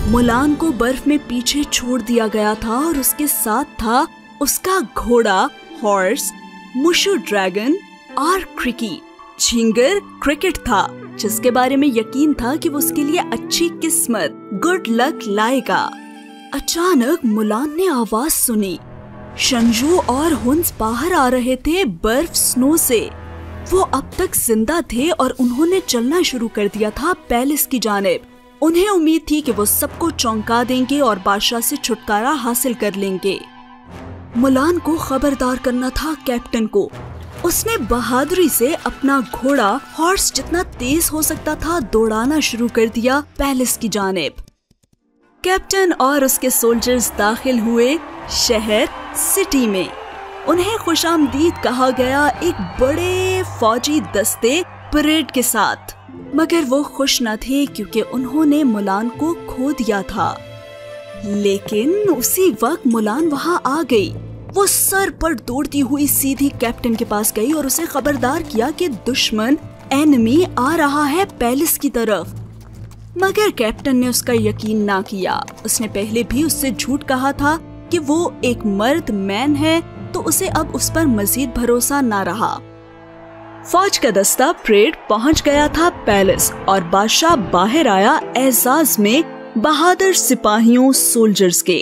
Mulan को बर्फ में पीछे छोड़ दिया गया था और उसके साथ था उसका घोड़ा हॉर्स, मुशु ड्रैगन और क्रिकी झिंगर क्रिकेट था, जिसके बारे में यकीन था कि वो उसके लिए अच्छी किस्मत गुड लक लाएगा। अचानक मुलान ने आवाज सुनी। शंजू और हुंस बाहर आ रहे थे बर्फ स्नो से। वो अब तक जिंदा थे और उन्होंने चलना शुरू कर दिया था पैलेस की जानिब। उन्हें उम्मीद थी कि वो सबको चौंका देंगे और बादशाह से छुटकारा हासिल कर लेंगे। मुलान को खबरदार करना था कैप्टन को। उसने बहादुरी से अपना घोड़ा हॉर्स जितना तेज हो सकता था दौड़ाना शुरू कर दिया पैलेस की जानिब। कैप्टन और उसके सोल्जर्स दाखिल हुए शहर सिटी में। उन्हें खुशामदीद कहा गया एक बड़े फौजी दस्ते परेड के साथ, मगर वो खुश न थे क्योंकि उन्होंने मुलान को खो दिया था। लेकिन उसी वक्त मुलान वहाँ आ गई। वो सर पर दौड़ती हुई सीधी कैप्टन के पास गई और उसे खबरदार किया कि दुश्मन एनिमी आ रहा है पैलेस की तरफ। मगर कैप्टन ने उसका यकीन ना किया। उसने पहले भी उससे झूठ कहा था कि वो एक मर्द मैन है, तो उसे अब उस पर मजीद भरोसा ना रहा। फौज का दस्ता परेड पहुंच गया था पैलेस और बादशाह बाहर आया एजाज में बहादुर सिपाहियों सोल्जर्स के।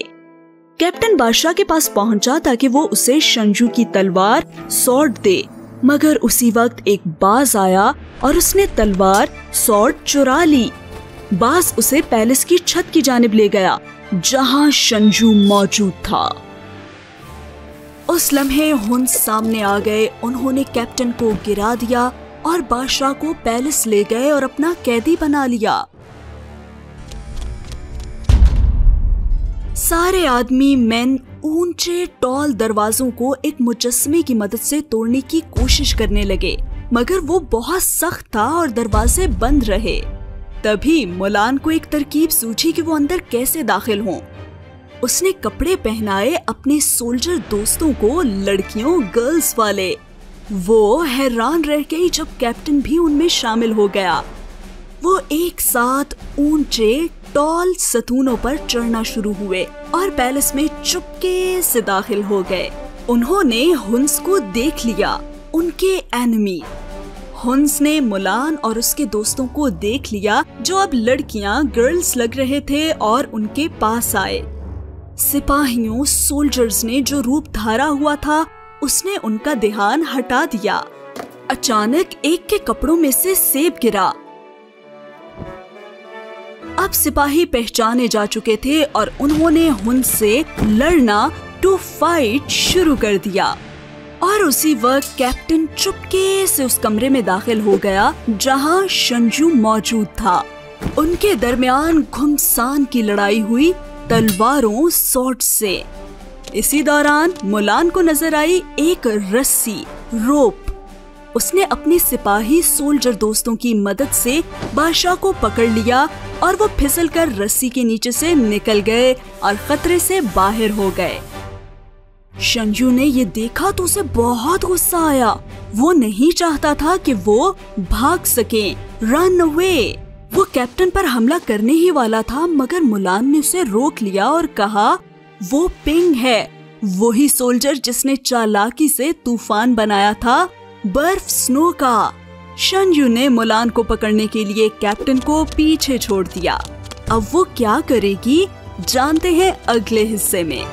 कैप्टन बादशाह के पास पहुंचा ताकि वो उसे शंजू की तलवार सॉर्ड दे, मगर उसी वक्त एक बाज आया और उसने तलवार सॉर्ड चुरा ली। बाज उसे पैलेस की छत की जानिब ले गया जहां शंजू मौजूद था। उस लम्हे हुंस सामने आ गए। उन्होंने कैप्टन को गिरा दिया और बादशाह को पैलेस ले गए और अपना कैदी बना लिया। सारे आदमी मैन ऊंचे टॉल दरवाजों को एक मुजस्समे की मदद से तोड़ने की कोशिश करने लगे, मगर वो बहुत सख्त था और दरवाजे बंद रहे। तभी मुलान को एक तरकीब सूझी कि वो अंदर कैसे दाखिल हों। उसने कपड़े पहनाए अपने सोल्जर दोस्तों को, लड़कियों गर्ल्स वाले। वो हैरान रह गई जब कैप्टन भी उनमें शामिल हो गया। वो एक साथ ऊंचे टॉल सतूनों पर चढ़ना शुरू हुए और पैलेस में चुपके से दाखिल हो गए। उन्होंने हुंस को देख लिया, उनके एनिमी। हुंस ने मुलान और उसके दोस्तों को देख लिया जो अब लड़कियां गर्ल्स लग रहे थे और उनके पास आए। सिपाहियों सोल्जर्स ने जो रूप धारा हुआ था उसने उनका ध्यान हटा दिया। अचानक एक के कपड़ों में से सेब गिरा। अब सिपाही पहचाने जा चुके थे और उन्होंने हुंस से लड़ना टू फाइट शुरू कर दिया। और उसी वक्त कैप्टन चुपके से उस कमरे में दाखिल हो गया जहां शंजू मौजूद था। उनके दरमियान घुमसान की लड़ाई हुई तलवारों सॉर्ड से। इसी दौरान मुलान को नजर आई एक रस्सी रोप। उसने अपने सिपाही सोल्जर दोस्तों की मदद से बादशाह को पकड़ लिया और वो फिसलकर रस्सी के नीचे से निकल गए और खतरे से बाहर हो गए। शंजू ने ये देखा तो उसे बहुत गुस्सा आया। वो नहीं चाहता था कि वो भाग सके, रन अवे। वो कैप्टन पर हमला करने ही वाला था, मगर मुलान ने उसे रोक लिया और कहा वो पिंग है, वही सोल्जर जिसने चालाकी से तूफान बनाया था बर्फ स्नो का। शंजू ने मुलान को पकड़ने के लिए कैप्टन को पीछे छोड़ दिया। अब वो क्या करेगी जानते हैं अगले हिस्से में।